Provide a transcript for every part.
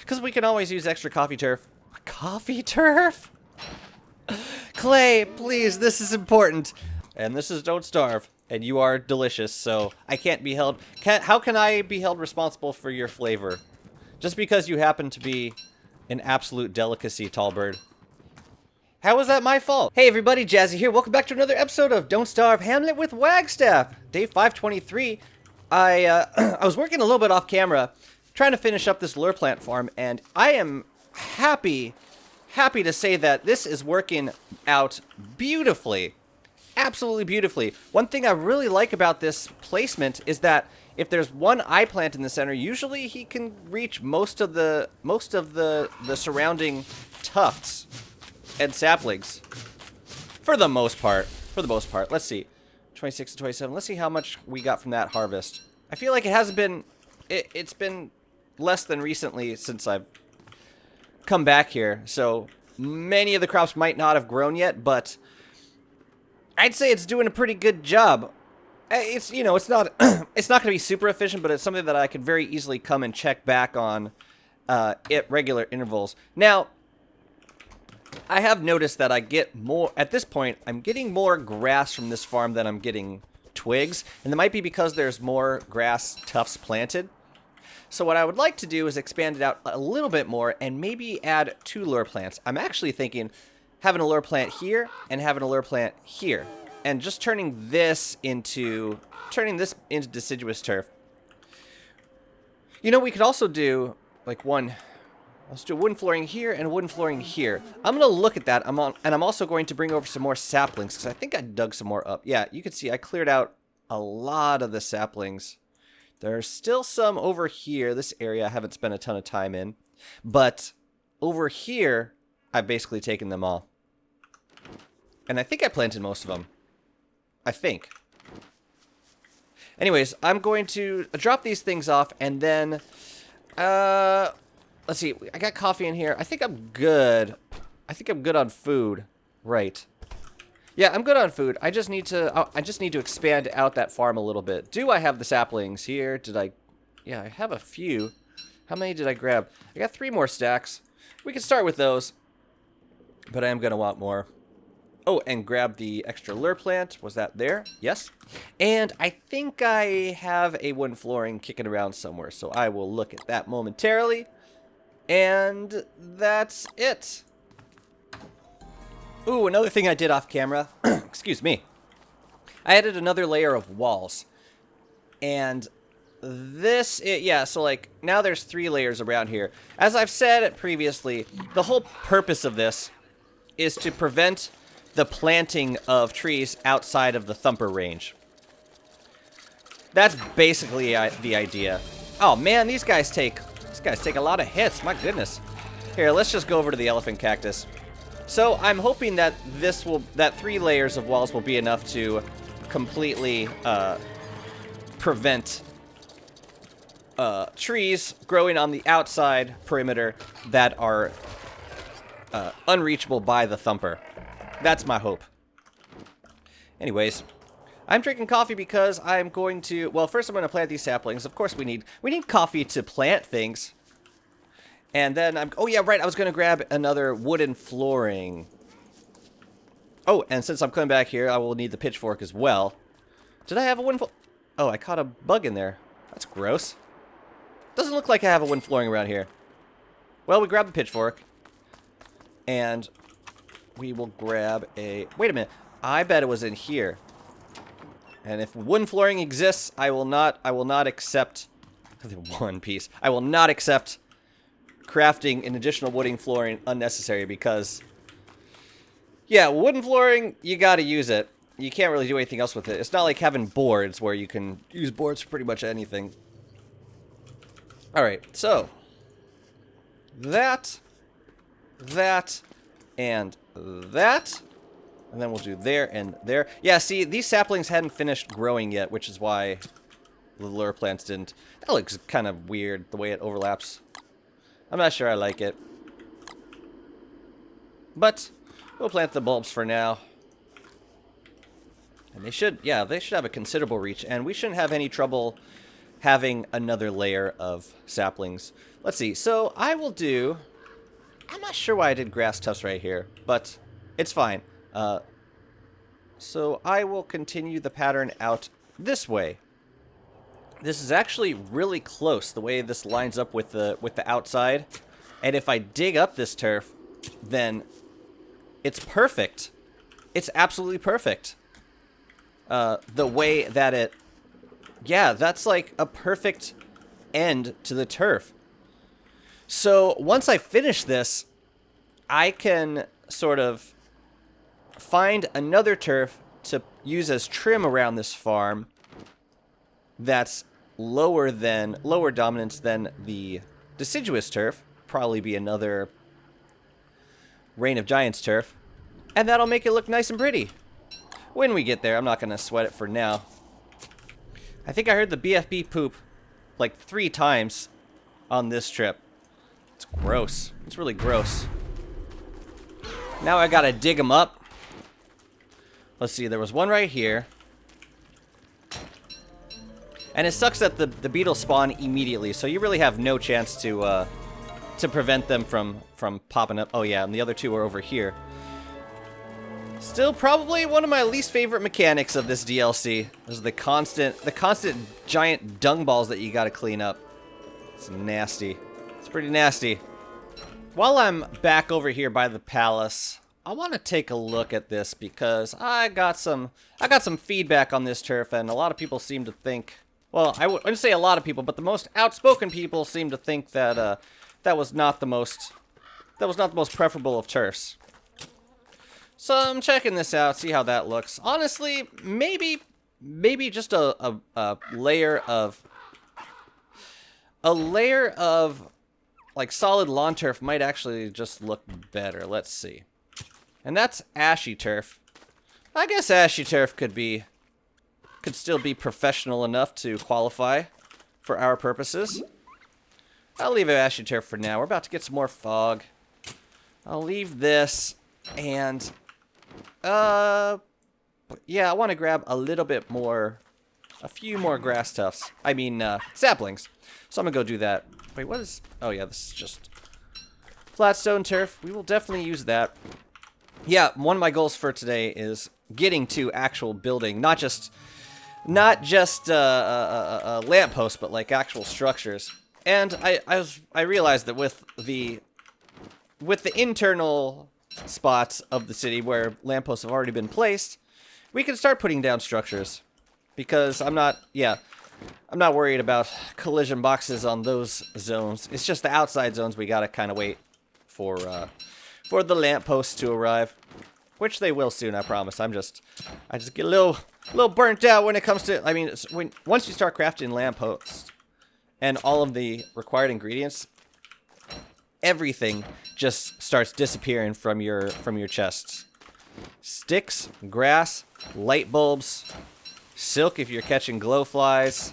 Because we can always use extra coffee turf. Coffee turf? Clay, please, this is important. And this is Don't Starve. And you are delicious, so I can't be held... How can I be held responsible for your flavor? Just because you happen to be an absolute delicacy, Tallbird. How was that my fault? Hey everybody, Jazzy here. Welcome back to another episode of Don't Starve Hamlet with Wagstaff. Day 523. I was working a little bit off camera, trying to finish up this LUREPLANT farm, and I am happy to say that this is working out beautifully. Absolutely beautifully. One thing I really like about this placement is that if there's one eyePlant in the center, usually he can reach most of the surrounding tufts and saplings. For the most part. Let's see. 26 to 27. Let's see how much we got from that harvest. I feel like it hasn't been... It's been less than recently since I've come back here. So many of the crops might not have grown yet, but I'd say it's doing a pretty good job. It's, you know, it's not it's not going to be super efficient, but it's something that I could very easily come and check back on at regular intervals. Now, I have noticed that I get more, at this point, I'm getting more grass from this farm than I'm getting twigs, and that might be because there's more grass tufts planted. So what I would like to do is expand it out a little bit more and maybe add 2 lure plants. I'm actually thinking having a lure plant here and having a lure plant here, and just turning this into deciduous turf. You know, we could also do like let's do wooden flooring here and wooden flooring here. I'm going to look at that. And I'm also going to bring over some more saplings because I think I dug some more up. Yeah, you can see I cleared out a lot of the saplings. There's still some over here. This area I haven't spent a ton of time in. But over here, I've basically taken them all. And I think I planted most of them. I think. Anyways, I'm going to drop these things off and then... let's see, I got coffee in here. I think I'm good. I think I'm good on food. Right. Yeah, I'm good on food. I just need to expand out that farm a little bit. Do I have the saplings here? Yeah, I have a few. How many did I grab? I got 3 more stacks. We can start with those. But I am going to want more. Oh, and grab the extra lure plant. Was that there? Yes. And I think I have a wooden flooring kicking around somewhere. So I will look at that momentarily. And that's it. Ooh, another thing I did off camera. Excuse me. I added another layer of walls. And this, yeah, so like now there's 3 layers around here. As I've said previously, the whole purpose of this is to prevent the planting of trees outside of the thumper range. That's basically the idea. Oh man, these guys take a lot of hits, my goodness. Here, let's just go over to the elephant cactus. So I'm hoping that that 3 layers of walls will be enough to completely prevent trees growing on the outside perimeter that are unreachable by the thumper. That's my hope. Anyways, I'm drinking coffee because I'm going to... Well, first I'm going to plant these saplings. Of course we need coffee to plant things. And then oh yeah, right, I was going to grab another wooden flooring. Oh, and since I'm coming back here, I will need the pitchfork as well. Did I have a wooden Oh, I caught a bug in there. That's gross. Doesn't look like I have a wooden flooring around here. Well, we grab the pitchfork. And we will grab a... Wait a minute. I bet it was in here. And if wooden flooring exists, I will not accept one piece. I will not accept crafting an additional wooden flooring unnecessary because, yeah, wooden flooring, you gotta use it. You can't really do anything else with it. It's not like having boards where you can use boards for pretty much anything. Alright, so that, and that. And then we'll do there and there. Yeah, see, these saplings hadn't finished growing yet, which is why the lure plants didn't. That looks kind of weird, the way it overlaps. I'm not sure I like it. But we'll plant the bulbs for now. And they should, yeah, they should have a considerable reach. And we shouldn't have any trouble having another layer of saplings. Let's see. So I will do... I'm not sure why I did grass tufts right here, but it's fine. So I will continue the pattern out this way. This is actually really close, the way this lines up with the outside. And if I dig up this turf, then it's perfect. It's absolutely perfect. The way that it... Yeah, that's like a perfect end to the turf. So once I finish this, I can sort of find another turf to use as trim around this farm that's lower dominance than the deciduous turf. Probably be another Reign of Giants turf. And that'll make it look nice and pretty. When we get there, I'm not going to sweat it for now. I think I heard the BFB poop like 3 times on this trip. It's gross. It's really gross. Now I gotta dig them up. Let's see, there was one right here. And it sucks that the beetles spawn immediately, so you really have no chance to prevent them from popping up. Oh yeah, and the other 2 are over here. Still probably one of my least favorite mechanics of this DLC is the constant giant dung balls that you gotta clean up. It's nasty. It's pretty nasty. While I'm back over here by the palace, I want to take a look at this because I got some feedback on this turf, and a lot of people seem to think, well, I wouldn't say a lot of people, but the most outspoken people seem to think that that was not the most preferable of turfs. So I'm checking this out, see how that looks. Honestly, maybe just a layer of like solid lawn turf might actually just look better. Let's see. And that's ashy turf. I guess ashy turf could still be professional enough to qualify for our purposes. I'll leave ashy turf for now. We're about to get some more fog. I'll leave this, and yeah, I want to grab a little bit more, a few more grass tufts. I mean, saplings. So I'm gonna go do that. Wait, what is... Oh yeah, this is just flat stone turf. We will definitely use that. Yeah, one of my goals for today is getting to actual building, not just lampposts, but like actual structures. And I realized that with the internal spots of the city where lampposts have already been placed, we can start putting down structures. Because I'm not worried about collision boxes on those zones. It's just the outside zones we gotta kind of wait for the lampposts to arrive, which they will soon, I promise. I just get a little burnt out when it comes to... I mean, once you start crafting lampposts and all of the required ingredients, everything just starts disappearing from your chests. Sticks, grass, light bulbs, silk if you're catching glowflies,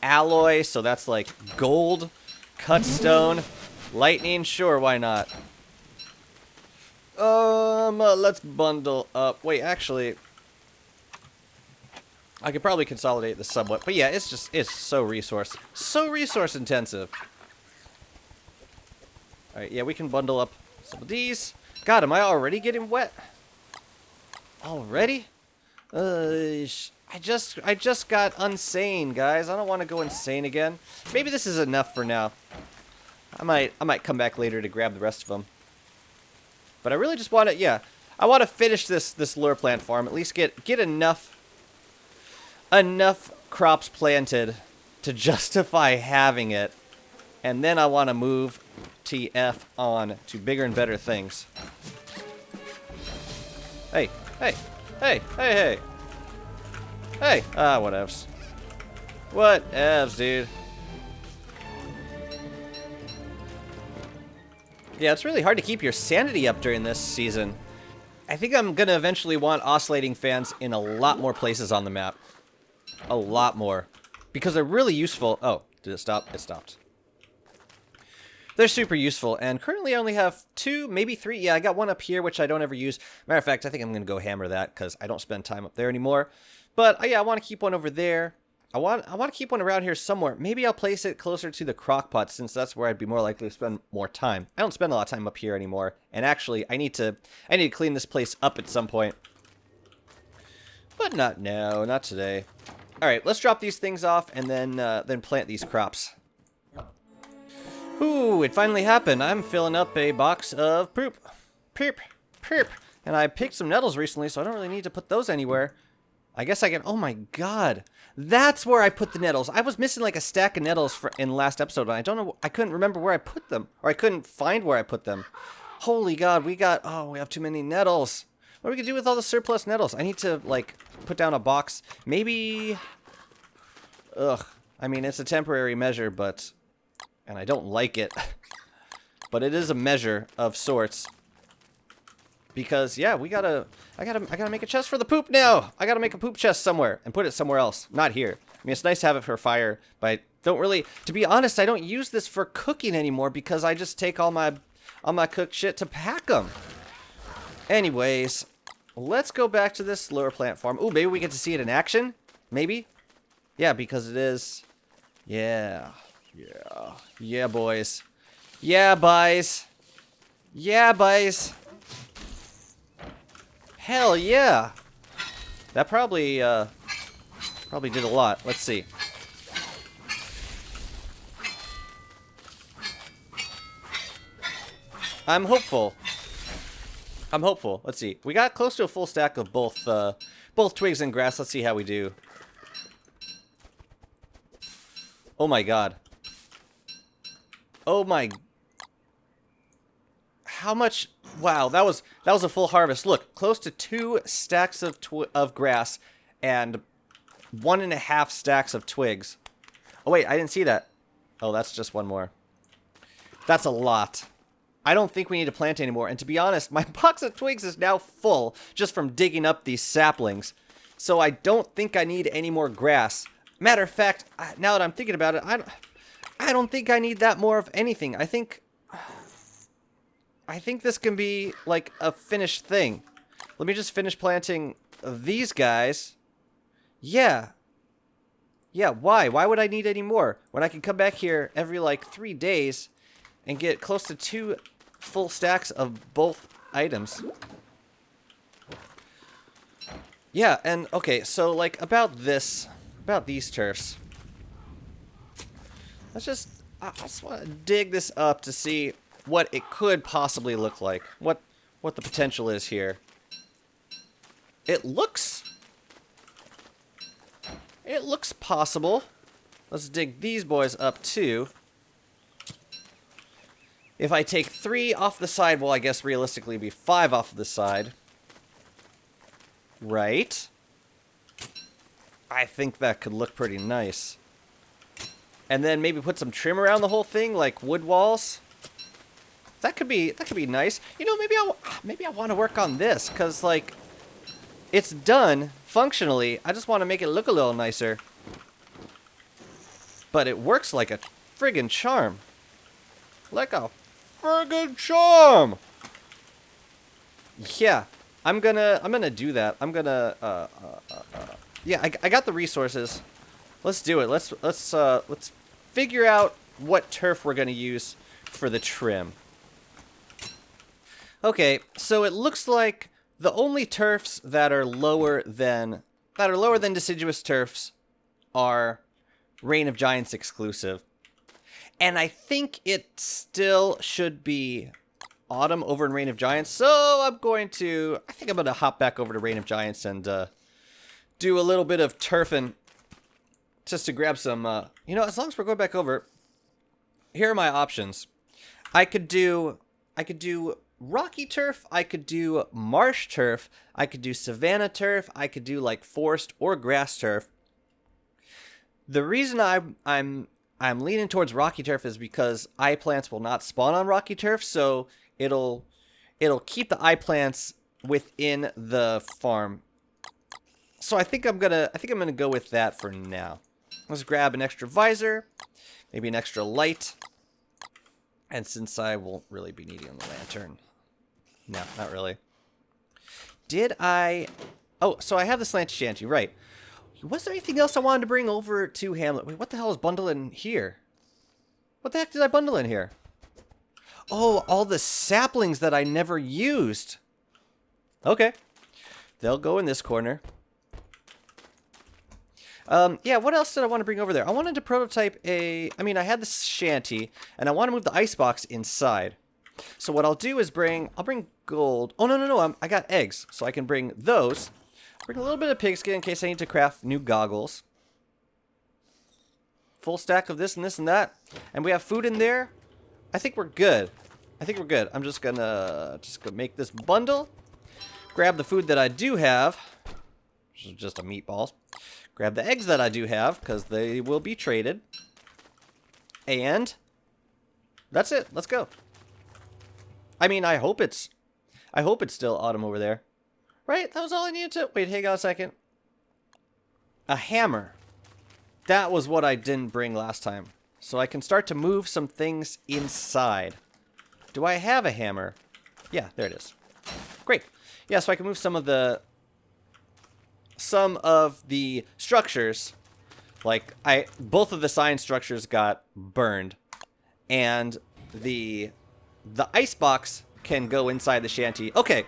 alloy, so that's like gold, cut stone, lightning, sure, why not? Let's bundle up. Wait, actually, I could probably consolidate this somewhat, but yeah, it's so resource intensive. All right, yeah, we can bundle up some of these. God, am I already getting wet? Already? I just got insane, guys. I don't want to go insane again. Maybe this is enough for now. I might come back later to grab the rest of them. But I really just want to, yeah, I want to finish this lure plant farm. At least get enough crops planted to justify having it, and then I want to move TF on to bigger and better things. Hey, hey, hey, hey, hey. Hey, whatevs. Whatevs, dude. Yeah, it's really hard to keep your sanity up during this season. I think I'm gonna eventually want oscillating fans in a lot more places on the map. A lot more. Because they're really useful. Oh, did it stop? It stopped. They're super useful, and currently I only have 2, maybe 3. Yeah, I got one up here, which I don't ever use. Matter of fact, I think I'm gonna go hammer that, because I don't spend time up there anymore. But, yeah, I want to keep one over there. I want to keep one around here somewhere. Maybe I'll place it closer to the crock pot since that's where I'd be more likely to spend more time. I don't spend a lot of time up here anymore. And actually, I need to clean this place up at some point. But not now, not today. All right, let's drop these things off and then plant these crops. Ooh, it finally happened. I'm filling up a box of poop. Poop. Poop. And I picked some nettles recently, so I don't really need to put those anywhere. I guess I can... Oh my god. That's where I put the nettles. I was missing like a stack of nettles in the last episode, and I don't know... I couldn't remember where I put them. Or I couldn't find where I put them. Holy god, we got... Oh, we have too many nettles. What are we gonna do with all the surplus nettles? I need to, like, put down a box. Maybe... Ugh. I mean, it's a temporary measure, but... And I don't like it. But it is a measure of sorts. Because, yeah, I gotta make a chest for the poop now. I gotta make a poop chest somewhere and put it somewhere else. Not here. I mean, it's nice to have it for fire, but I don't really... To be honest, I don't use this for cooking anymore because I just take all my cooked shit to pack them. Anyways, let's go back to this lure plant farm. Ooh, maybe we get to see it in action? Maybe? Yeah, because it is... Yeah. Yeah. Yeah, boys. Yeah, boys. Yeah, boys. Hell yeah. That probably did a lot. Let's see. I'm hopeful. I'm hopeful. Let's see. We got close to a full stack of both twigs and grass. Let's see how we do. Oh my god. Oh my... How much... Wow, that was a full harvest. Look, close to 2 stacks of grass and 1.5 stacks of twigs. Oh wait, I didn't see that. Oh, that's just one more. That's a lot. I don't think we need to plant anymore. And to be honest, my box of twigs is now full just from digging up these saplings. So I don't think I need any more grass. Matter of fact, now that I'm thinking about it, I don't think I need that more of anything. I think this can be like a finished thing. Let me just finish planting these guys. Yeah. Yeah, why? Why would I need any more? When I can come back here every like 3 days and get close to 2 full stacks of both items. Yeah, and okay, so like about these turfs. I just want to dig this up to see what it could possibly look like. What the potential is here. It looks possible. Let's dig these boys up too. If I take 3 off the side, well, I guess realistically it'd be 5 off the side. Right? I think that could look pretty nice. And then maybe put some trim around the whole thing, like wood walls. That could be nice. You know, maybe I want to work on this, cause like it's done functionally. I just want to make it look a little nicer. But it works like a friggin' charm. Like a friggin' charm. Yeah, I'm gonna do that. I'm gonna yeah, I got the resources. Let's do it. Let's figure out what turf we're gonna use for the trim. Okay, so it looks like the only turfs that are lower than deciduous turfs are Reign of Giants exclusive. And I think it still should be autumn over in Reign of Giants, so I think I'm gonna hop back over to Reign of Giants and do a little bit of turfing just to grab some, you know, as long as we're going back over, here are my options. I could do rocky turf, I could do marsh turf, I could do savanna turf, I could do like forest or grass turf. The reason I'm leaning towards rocky turf is because eye plants will not spawn on rocky turf, so it'll keep the eye plants within the farm. So I think I'm gonna go with that for now. Let's grab an extra visor, maybe an extra light, and since I won't really be needing the lantern, no, not really. Oh, so I have the slanted shanty, right? Was there anything else I wanted to bring over to Hamlet? Wait, what the hell is bundled in here? What the heck did I bundle in here? Oh, all the saplings that I never used. Okay. They'll go in this corner. Yeah, what else did I want to bring over there? I wanted to prototype I had this shanty, and I want to move the icebox inside. So what I'll do is I'll bring gold. Oh, no, I got eggs, so I can bring those. Bring a little bit of pigskin in case I need to craft new goggles. Full stack of this and this and that. And we have food in there. I think we're good. I'm just gonna make this bundle. Grab the food that I do have, which is just a meatballs. Grab the eggs that I do have, because they will be traded. And that's it. Let's go. I mean, I hope it's still autumn over there. Right? That was all I needed to... Wait, hang on a second. A hammer. That was what I didn't bring last time. So I can start to move some things inside. Do I have a hammer? Yeah, there it is. Great. Yeah, so I can move some of the structures. Like, both of the sign structures got burned. And the icebox can go inside the shanty. Okay.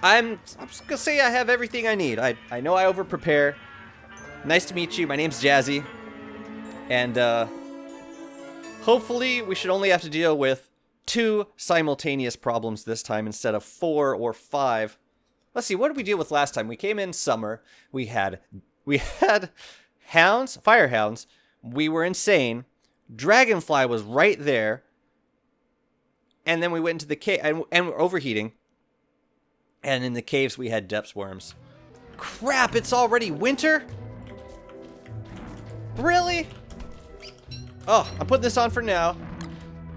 I'm just gonna say I have everything I need. I know I over-prepare. Nice to meet you. My name's Jazzy. And, hopefully we should only have to deal with 2 simultaneous problems this time instead of 4 or 5. Let's see, what did we deal with last time? We came in summer. We had hounds, firehounds. We were insane. Dragonfly was right there. And then we went into the cave, and we're overheating. And in the caves, we had depth worms. Crap, it's already winter? Really? Oh, I'm putting this on for now.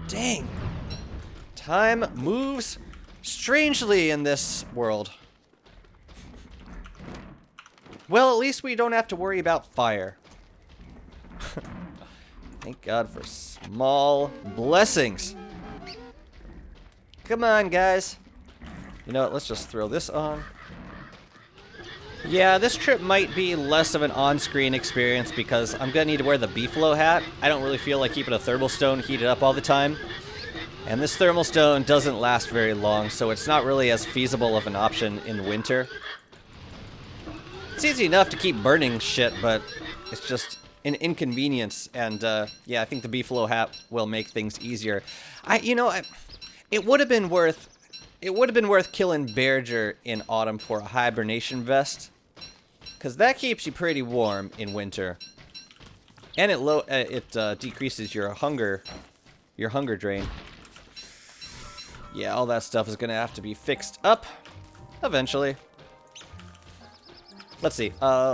Dang. Time moves strangely in this world. Well, at least we don't have to worry about fire. Thank God for small blessings. Come on, guys. You know what, let's just throw this on. Yeah, this trip might be less of an on-screen experience because I'm gonna need to wear the beefalo hat. I don't really feel like keeping a thermal stone heated up all the time. And this thermal stone doesn't last very long, so it's not really as feasible of an option in winter. It's easy enough to keep burning shit, but it's just an inconvenience. And yeah, I think the beefalo hat will make things easier. It would have been worth killing Berger in autumn for a hibernation vest, because that keeps you pretty warm in winter, and it decreases your hunger drain. Yeah, all that stuff is gonna have to be fixed up eventually. Let's see.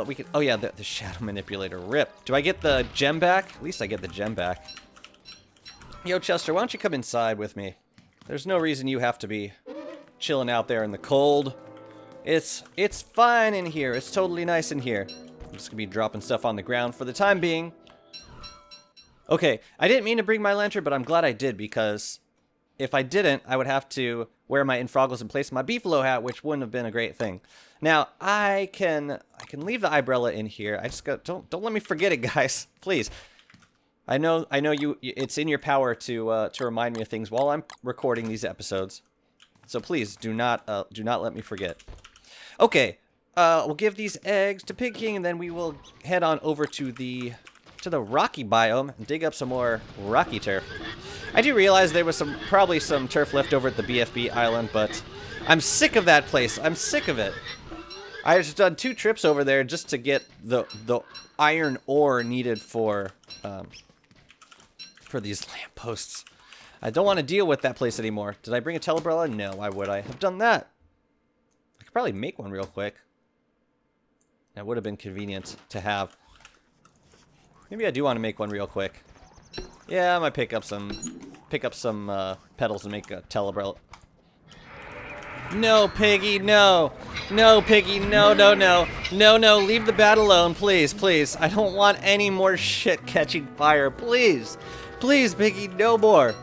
We can. Oh yeah, the shadow manipulator. Rip. Do I get the gem back? At least I get the gem back. Yo, Chester, why don't you come inside with me? There's no reason you have to be chilling out there in the cold. It's fine in here. It's totally nice in here. I'm just gonna be dropping stuff on the ground for the time being. Okay, I didn't mean to bring my lantern, but I'm glad I did, because if I didn't, I would have to wear my infroggles in place of my beefalo hat, which wouldn't have been a great thing. Now, I can leave the umbrella in here. I just got don't let me forget it, guys. Please. I know you it's in your power to remind me of things while I'm recording these episodes. So please do not let me forget. Okay. We'll give these eggs to Pig King, and then we will head on over to the rocky biome and dig up some more rocky turf. I do realize there was probably some turf left over at the BFB island, but I'm sick of that place. I'm sick of it. I just done 2 trips over there just to get the iron ore needed for these lampposts. I don't want to deal with that place anymore. Did I bring a teleumbrella? No, why would I have done that? I could probably make one real quick. That would have been convenient to have. Maybe I do want to make one real quick. Yeah, I might pick up some petals and make a teleumbrella. No, Piggy, no. No, Piggy, no, no, no. No, no, leave the bat alone, please, please. I don't want any more shit catching fire, please. Please, Piggy, no more.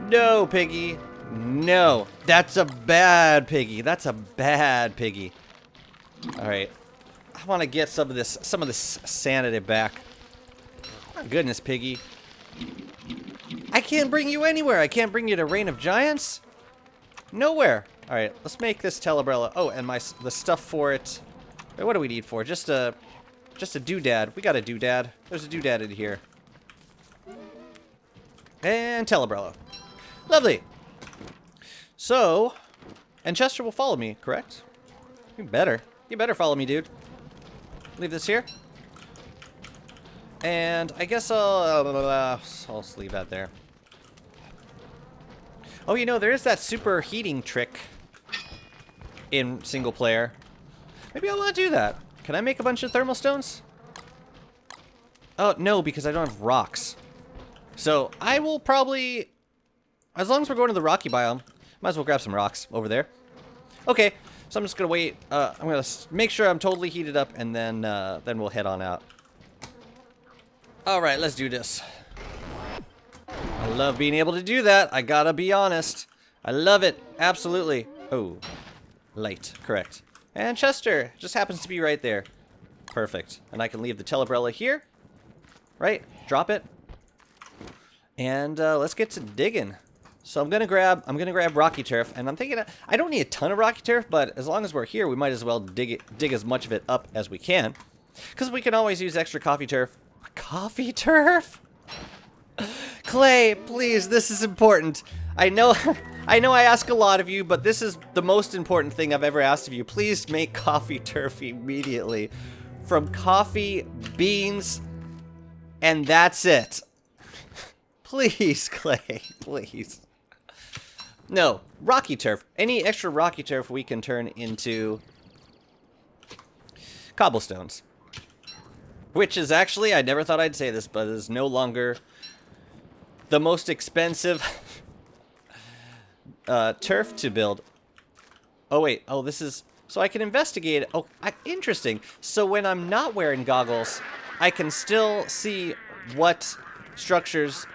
No, Piggy, no. That's a bad Piggy. That's a bad Piggy. All right. want to get some of this sanity back. Oh, goodness, piggy. I can't bring you anywhere. I can't bring you to Reign of Giants. Nowhere. All right, let's make this teleumbrella. Oh, and the stuff for it. Wait, what do we need for? Just a doodad. We got a doodad. There's a doodad in here. And teleumbrella. Lovely. So, and Chester will follow me, correct? You better. You better follow me, dude. Leave this here. And I guess I'll just leave that there. Oh, you know, there is that super heating trick in single player. Maybe I want to do that. Can I make a bunch of thermal stones? Oh, no, because I don't have rocks. So I will probably, as long as we're going to the rocky biome, might as well grab some rocks over there. Okay, so I'm just gonna wait. I'm gonna make sure I'm totally heated up, and then we'll head on out. All right, let's do this. I love being able to do that. I gotta be honest. I love it. Absolutely. Oh, light. Correct. And Chester just happens to be right there. Perfect. And I can leave the teleumbrella here. Right. Drop it. And let's get to digging. So I'm gonna grab rocky turf, and I'm thinking I don't need a ton of rocky turf, but as long as we're here, we might as well dig as much of it up as we can, because we can always use extra coffee turf. Coffee turf? Clay, please, this is important. I know I ask a lot of you, but this is the most important thing I've ever asked of you. Please make coffee turf immediately. From coffee, beans, and that's it. Please, Clay, please. No, rocky turf. Any extra rocky turf we can turn into cobblestones. Which is actually, I never thought I'd say this, but is no longer the most expensive turf to build. Oh, wait. Oh, this is... So I can investigate... Oh, interesting. So when I'm not wearing goggles, I can still see what structures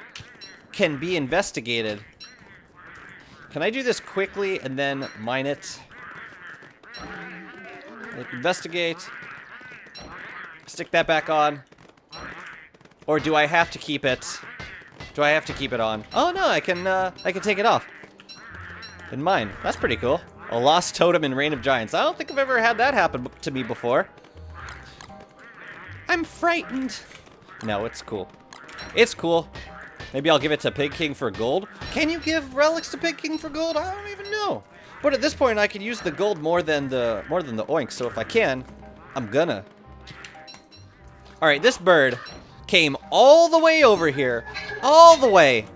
can be investigated. Can I do this quickly and then mine it? Like, investigate. Stick that back on. Or do I have to keep it? Do I have to keep it on? Oh no, I can take it off. And mine. That's pretty cool. A lost totem in Reign of Giants. I don't think I've ever had that happen to me before. I'm frightened. No, it's cool. It's cool. Maybe I'll give it to Pig King for gold. Can you give relics to Pig King for gold? I don't even know. But at this point, I can use the gold more than the oinks. So if I can, I'm gonna. All right, this bird came all the way over here, all the way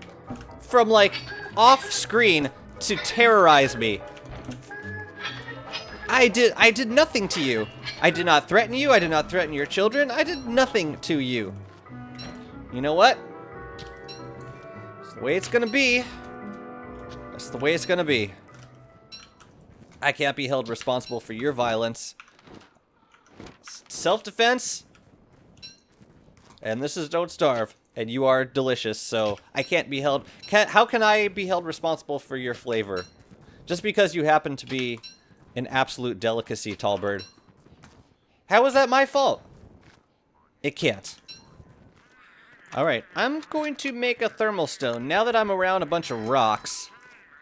from like off screen to terrorize me. I did nothing to you. I did not threaten you. I did not threaten your children. I did nothing to you. You know what? It's the way it's gonna be. That's the way it's gonna be. I can't be held responsible for your violence. Self-defense. And this is Don't Starve. And you are delicious, so I can't be held... How can I be held responsible for your flavor? Just because you happen to be an absolute delicacy, tall bird. How is that my fault? It can't. Alright, I'm going to make a thermal stone. Now that I'm around a bunch of rocks,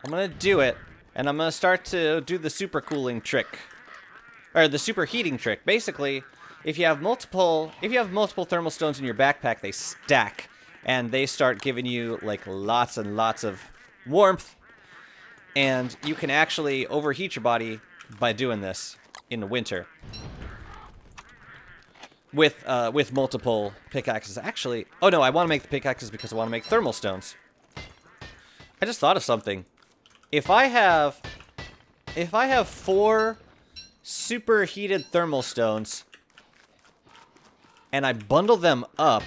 I'm going to do it. And I'm going to start to do the super cooling trick. Or the super heating trick. Basically... If you have multiple thermal stones in your backpack, they stack, and they start giving you like lots and lots of warmth, and you can actually overheat your body by doing this in the winter with multiple pickaxes. Actually, oh no, I want to make the pickaxes because I want to make thermal stones. I just thought of something. If I have 4 super heated thermal stones, and I bundle them up.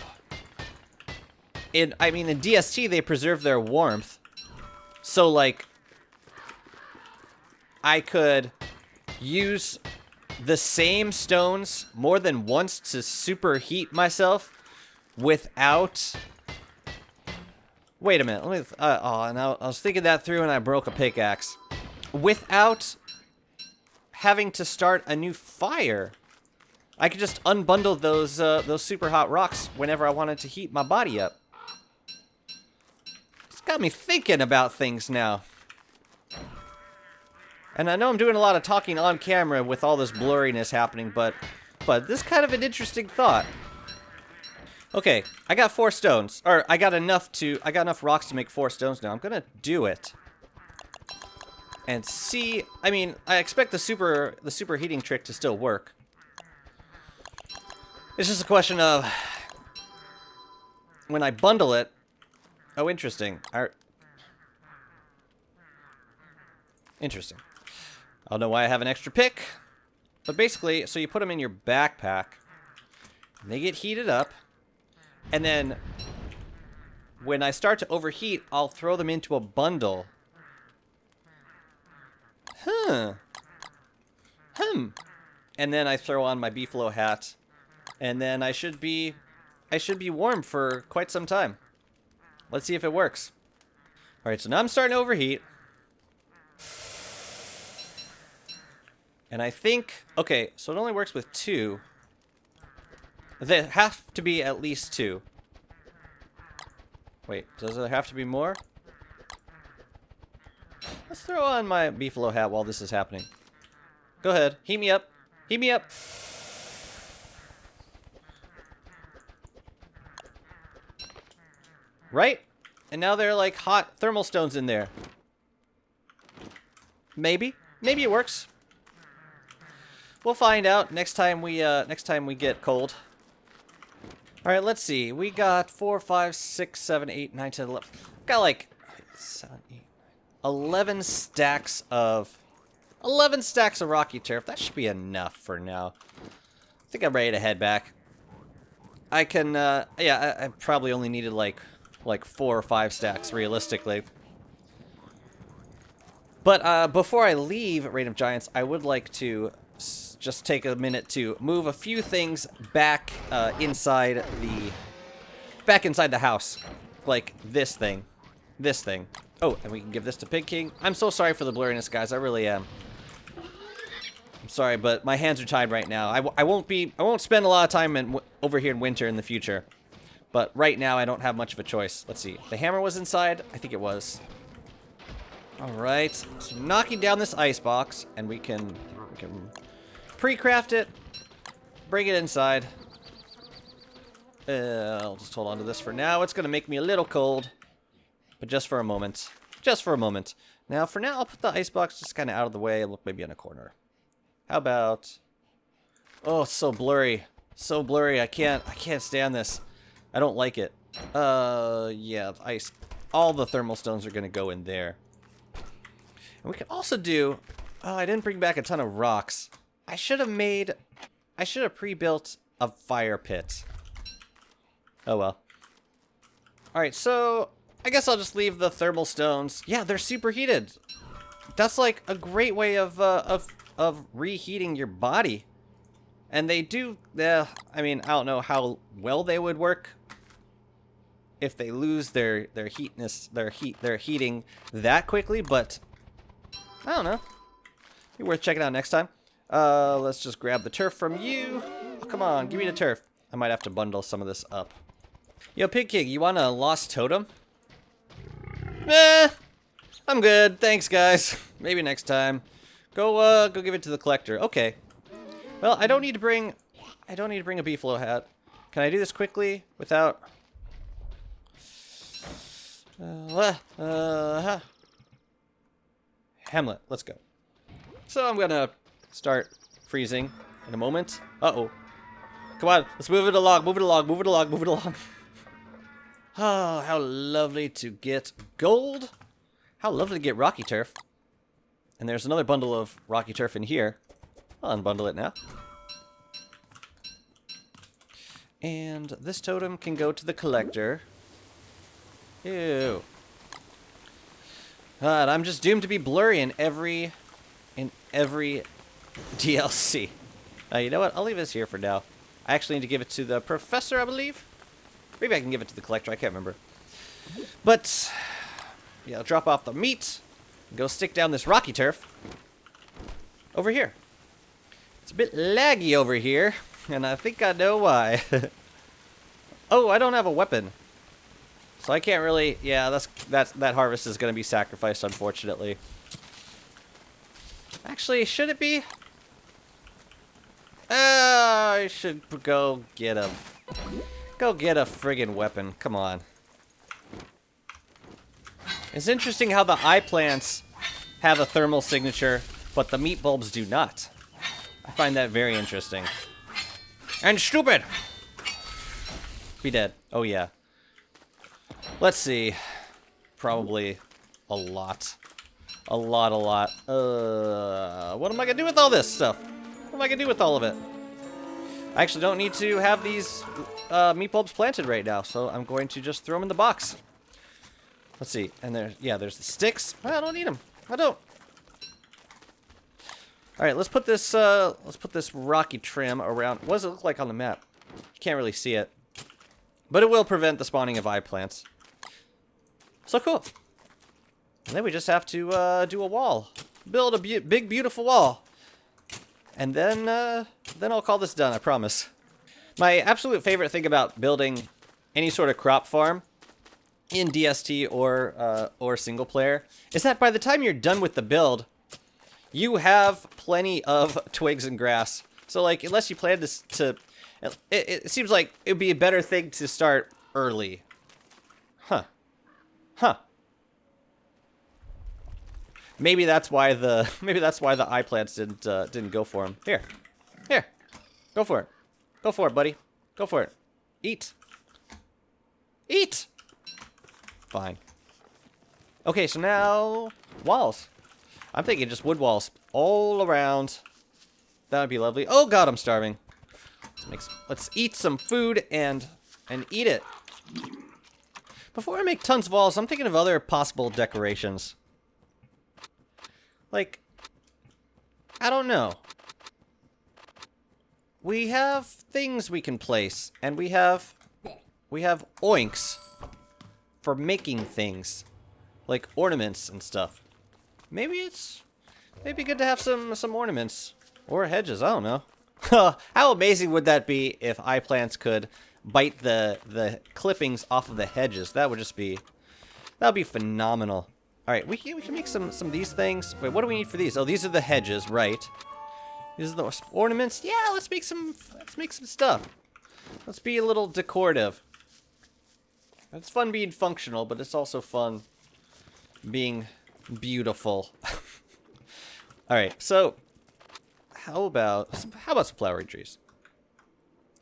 In DST, they preserve their warmth. So, like, I could use the same stones more than once to superheat myself without... Wait a minute. Let me... and I was thinking that through and I broke a pickaxe. Without having to start a new fire. I could just unbundle those super hot rocks whenever I wanted to heat my body up. It's got me thinking about things now. And I know I'm doing a lot of talking on camera with all this blurriness happening, but this is kind of an interesting thought. Okay, I got 4 stones, or I got enough rocks to make 4 stones now. I'm gonna do it. And see, I mean, I expect the superheating trick to still work. It's just a question of when I bundle it. Oh, interesting. Interesting. I don't know why I have an extra pick, but basically, so you put them in your backpack, and they get heated up, and then when I start to overheat, I'll throw them into a bundle. And then I throw on my beefalo hat, and then I should be warm for quite some time. Let's see if it works. All right, so now I'm starting to overheat. And I think, okay, so it only works with 2. There have to be at least 2. Wait, does there have to be more? Let's throw on my beefalo hat while this is happening. Go ahead, heat me up. Heat me up. Right? And now there are like hot thermal stones in there. Maybe. Maybe it works. We'll find out next time we get cold. All right, let's see. We got 4, 5, 6, 7, 8, 9, 10, 11. We've got like 7, 8, 11 stacks of rocky turf. That should be enough for now. I think I'm ready to head back. I can yeah, I probably only needed like 4 or 5 stacks realistically. But before I leave Reign of Giants, I would like to just take a minute to move a few things back inside the house, like this thing. Oh, and we can give this to Pig King. I'm so sorry for the blurriness, guys. I really am. I'm sorry, but my hands are tied right now. I won't spend a lot of time over here in winter in the future. But right now, I don't have much of a choice. Let's see. The hammer was inside? I think it was. All right. So knocking down this ice box, and we can pre-craft it, bring it inside. I'll just hold on to this for now. It's going to make me a little cold, but just for a moment. Just for a moment. Now, for now, I'll put the ice box just kind of out of the way and look maybe in a corner. How about... Oh, it's so blurry. So blurry. I can't stand this. I don't like it. Yeah, ice. All the thermal stones are going to go in there. And we can also do... Oh, I didn't bring back a ton of rocks. I should have pre-built a fire pit. Oh well. Alright, so... I guess I'll just leave the thermal stones. Yeah, they're superheated. That's like a great way of reheating your body. And they do... I mean, I don't know how well they would work if they lose their heating that quickly, but I don't know. Be worth checking out next time. Let's just grab the turf from you. Oh, come on, give me the turf. I might have to bundle some of this up. Yo, Pig King, you want a lost totem? I'm good. Thanks, guys. Maybe next time. Go give it to the collector. Okay. Well, I don't need to bring a beefalo hat. Can I do this quickly without? Hamlet, let's go. So I'm gonna start freezing in a moment. Uh-oh. Come on, let's move it along, move it along, move it along, move it along. Oh, how lovely to get gold. How lovely to get rocky turf. And there's another bundle of rocky turf in here. I'll unbundle it now. And this totem can go to the collector. Ew. God, I'm just doomed to be blurry in every DLC. You know what? I'll leave this here for now. I actually need to give it to the professor, I believe. Maybe I can give it to the collector. I can't remember. But yeah, I'll drop off the meat. And go stick down this rocky turf over here. It's a bit laggy over here. And I think I know why. Oh, I don't have a weapon. So I can't really... Yeah, that harvest is going to be sacrificed, unfortunately. Actually, should it be? I should go get a... Go get a friggin' weapon. Come on. It's interesting how the eye plants have a thermal signature, but the meat bulbs do not. I find that very interesting. And stupid! Be dead. Oh, yeah. Let's see. Probably a lot. A lot. What am I gonna do with all this stuff? What am I gonna do with all of it? I actually don't need to have these meat bulbs planted right now, so I'm going to just throw them in the box. Let's see. And there's the sticks. I don't need them. I don't. All right, let's put this rocky trim around. What does it look like on the map? You can't really see it, but it will prevent the spawning of eye plants. So cool. And then we just have to do a wall, build a big beautiful wall, and then I'll call this done. I promise. My absolute favorite thing about building any sort of crop farm in DST or single player is that by the time you're done with the build, you have plenty of twigs and grass. So, like, unless you plan to it seems like it would be a better thing to start early. Huh. Maybe that's why the eye plants didn't go for him. Here, go for it. Go for it, buddy. Go for it. Eat. Fine. Okay, so now walls. I'm thinking just wood walls all around. That would be lovely. Oh God, I'm starving. Let's eat some food and eat it. Before I make tons of walls, I'm thinking of other possible decorations. Like, I don't know. We have things we can place, and we have oinks for making things, like ornaments and stuff. Maybe good to have some ornaments or hedges. I don't know. How amazing would that be if eye plants could bite the clippings off of the hedges? That would be phenomenal. All right, we can make some of these things. Wait, what do we need for these? Oh, these are the hedges, right? These are the ornaments. Yeah, let's make some stuff. Let's be a little decorative. It's fun being functional, but it's also fun being beautiful. All right, so how about some flowering trees?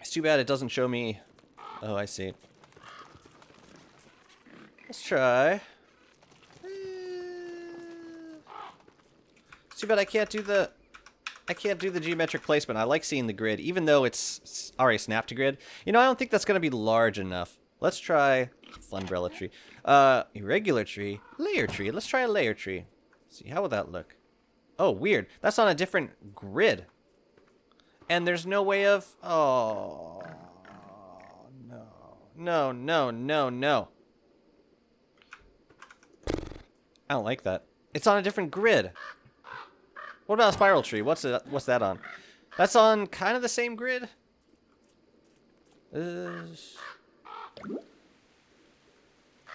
It's too bad it doesn't show me. Oh, I see. Let's try. It's too bad I can't do the geometric placement. I like seeing the grid, even though it's already snapped to grid. You know, I don't think that's gonna be large enough. Let's try umbrella tree. Irregular tree. Layer tree. Let's try a layer tree. Let's see, how would that look? Oh, weird. That's on a different grid. And there's no way of... Oh, no. I don't like that. It's on a different grid. What about a spiral tree? What's that on? That's on kind of the same grid.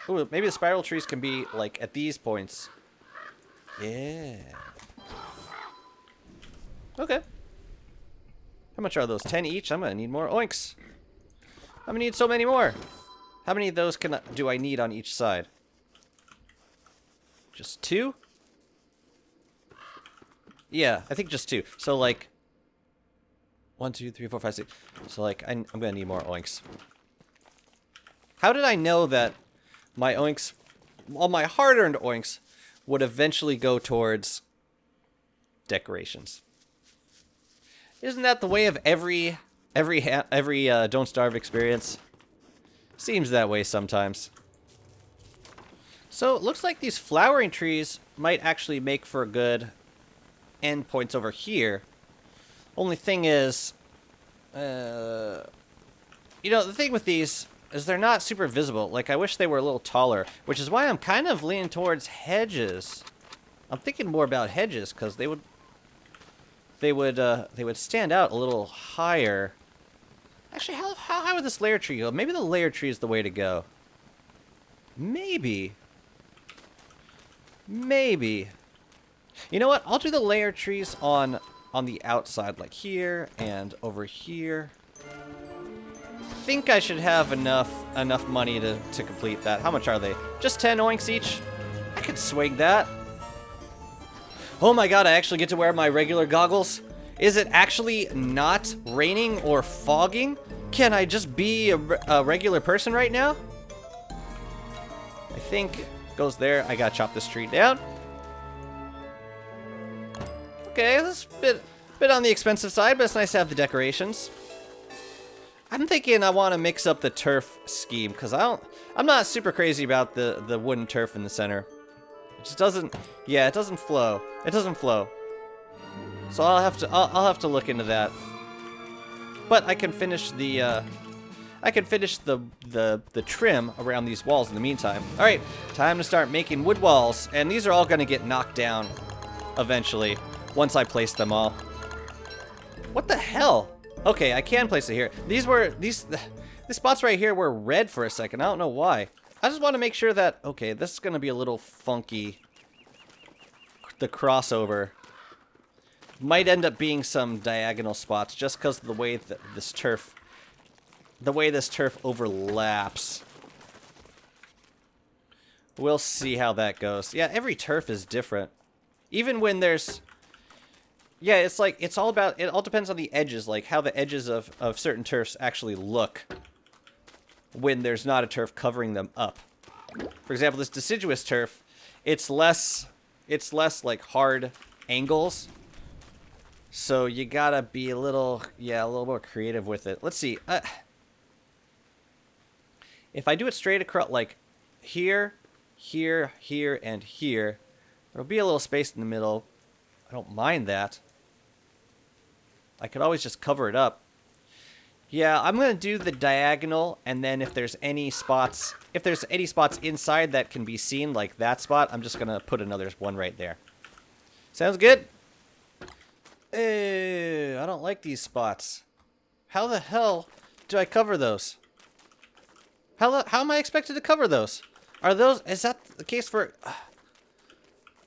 Ooh, maybe the spiral trees can be, like, at these points. Yeah. Okay. How much are those? 10 each? I'm gonna need more oinks. I'm gonna need so many more. How many of those do I need on each side? Just 2? Yeah, I think just 2. So, like, 1, 2, 3, 4, 5, 6. So, like, I'm gonna need more oinks. How did I know that my oinks, all my hard-earned oinks, would eventually go towards decorations? Isn't that the way of every Don't Starve experience? Seems that way sometimes. So it looks like these flowering trees might actually make for good endpoints over here. Only thing is, you know, the thing with these is they're not super visible. Like, I wish they were a little taller, which is why I'm kind of leaning towards hedges. I'm thinking more about hedges because they would stand out a little higher. Actually, how high would this layer tree go? Maybe the layer tree is the way to go. Maybe. Maybe. You know what? I'll do the layer trees on the outside, like here and over here. I think I should have enough money to complete that. How much are they? Just 10 oinks each? I could swing that. Oh my god, I actually get to wear my regular goggles? Is it actually not raining or fogging? Can I just be a regular person right now? I think goes there. I gotta chop this tree down. Okay, this is a bit on the expensive side, but it's nice to have the decorations. I'm thinking I want to mix up the turf scheme because I'm not super crazy about the wooden turf in the center. It just doesn't. Yeah, it doesn't flow. It doesn't flow. So I'll have to look into that. But I can finish the the trim around these walls in the meantime. All right, time to start making wood walls, and these are all going to get knocked down eventually once I place them all. What the hell? Okay, I can place it here. These spots right here were red for a second. I don't know why. I just want to make sure that, okay, this is going to be a little funky. The crossover might end up being some diagonal spots just because of the way that this turf overlaps. We'll see how that goes. Yeah, every turf is different. Even when there's... Yeah, it's like, it all depends on the edges, like how the edges of certain turfs actually look when there's not a turf covering them up. For example, this deciduous turf, it's less like hard angles. So you gotta be a little more creative with it. Let's see. If I do it straight across, like here, here, here, and here, there'll be a little space in the middle. I don't mind that. I could always just cover it up. Yeah, I'm gonna do the diagonal, and then if there's any spots inside that can be seen, like that spot, I'm just gonna put another one right there. Sounds good? I don't like these spots. How the hell do I cover those? How am I expected to cover those? Is that the case for...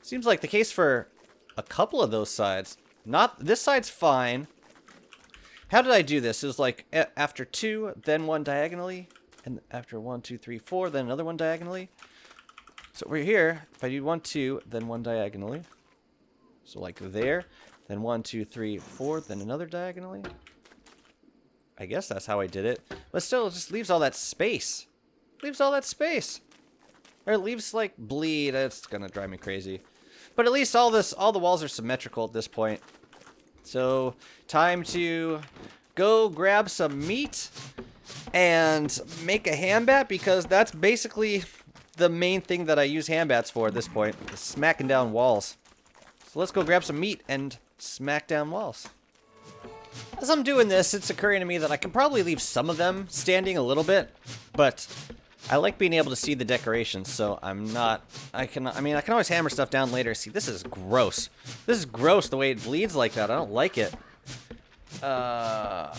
seems like the case for a couple of those sides. Not, this side's fine. How did I do this? It was like after 2, then 1 diagonally, and after 1, 2, 3, 4, then another 1 diagonally. So we're here. If I do 1, 2, then 1 diagonally. So like there, then 1, 2, 3, 4, then another diagonally. I guess that's how I did it. But still, it just leaves all that space. Leaves all that space. Or it leaves like bleed. It's gonna drive me crazy. But at least all the walls are symmetrical at this point. So, time to go grab some meat and make a ham bat, because that's basically the main thing that I use ham bats for at this point, is smacking down walls. So let's go grab some meat and smack down walls. As I'm doing this, it's occurring to me that I can probably leave some of them standing a little bit, but I like being able to see the decorations, so I can always hammer stuff down later. See, this is gross. This is gross the way it bleeds like that. I don't like it. Yeah,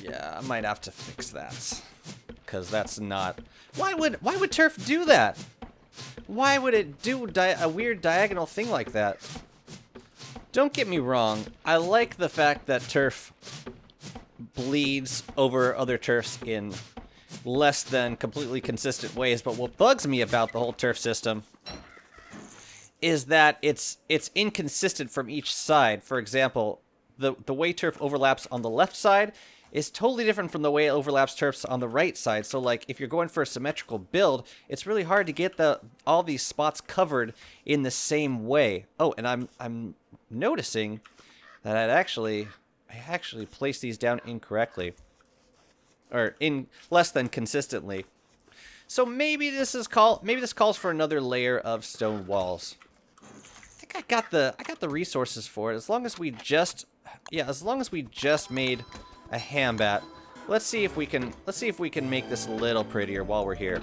I might have to fix that, because that's not... Why would turf do that? Why would it do a weird diagonal thing like that? Don't get me wrong. I like the fact that turf bleeds over other turfs in less than completely consistent ways, but what bugs me about the whole turf system is that it's inconsistent from each side. For example, the way turf overlaps on the left side is totally different from the way it overlaps turfs on the right side. So like if you're going for a symmetrical build, it's really hard to get all these spots covered in the same way. Oh, and I'm noticing that I actually placed these down incorrectly. Or in less than consistently. So maybe this calls for another layer of stone walls. I think I got the resources for it. As long as we just made a ham bat. Let's see if we can make this a little prettier while we're here.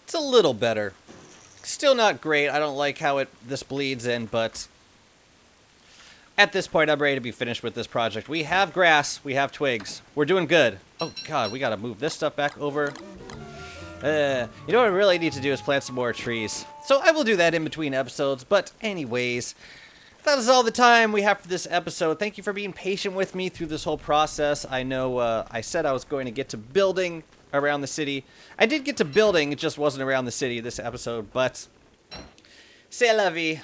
It's a little better. Still not great. I don't like how this bleeds in, but At this point, I'm ready to be finished with this project. We have grass, we have twigs. We're doing good. Oh god, we gotta move this stuff back over. You know what I really need to do is plant some more trees. So I will do that in between episodes, but anyways, that is all the time we have for this episode. Thank you for being patient with me through this whole process. I know I said I was going to get to building around the city. I did get to building, it just wasn't around the city this episode, but c'est la vie.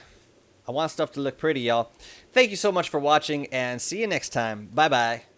I want stuff to look pretty, y'all. Thank you so much for watching, and see you next time. Bye-bye.